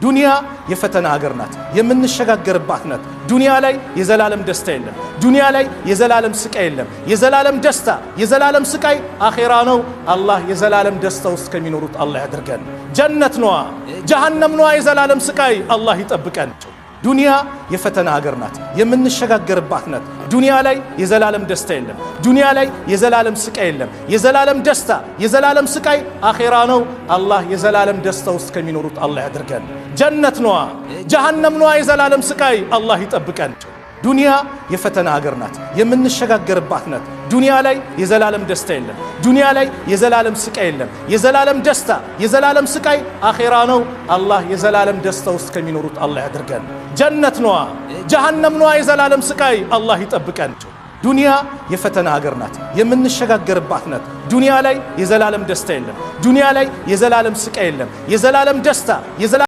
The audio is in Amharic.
ዱንያ የፈተና ሀገር ናት የምንሸጋገርባት ናት ዱንያ ላይ የዘላለም ደስታ የለም ዱንያ ላይ የዘላለም ስቃይ የለም የዘላለም ደስታ የዘላለም ስቃይ አኺራ ነው አላህ የዘላለም ደስታ ውስጥ ከሚኖሩት አላህ ያድርገን ጀነት ነው ጀሃነም ነው የዘላለም ስቃይ አላህ ይጠብቀን ዱንያ የፈተና ሀገር ናት የምንሸጋገርባት ናት ዱንያ ላይ የዘላለም ደስታ የለም ዱንያ ላይ የዘላለም ስቃይ የለም የዘላለም ደስታ የዘላለም ስቃይ አኺራ ነው አላህ የዘላለም ደስታ ውስጥ ከሚኖሩት አላህ ያድርገን ጀነት ነው ጀሃነም ነው የዘላለም ስቃይ አላህ ይጠብቀን ዱንያ የፈተና ሀገር ናት የምንሸጋገርባት ናት ዱንያ ላይ የዘላለም ደስታ የለም ዱንያ ላይ የዘላለም ስቃይ የለም የዘላለም ደስታ የዘላለም ስቃይ አኺራ ነው አላህ የዘላለም ደስታ ውስጥ ከሚኖሩት አላህ ያድርገን ጀነት ነው ጀሃነም ነው የዘላለም ስቃይ አላህ ይጠብቀን ዱንያ የፈተና ሀገር ናት የምንሸጋገርባት ናት ዱንያ ላይ የዘላለም ደስታ የለም ዱንያ ላይ የዘላለም ስቃይ የለም የዘላለም ደስታ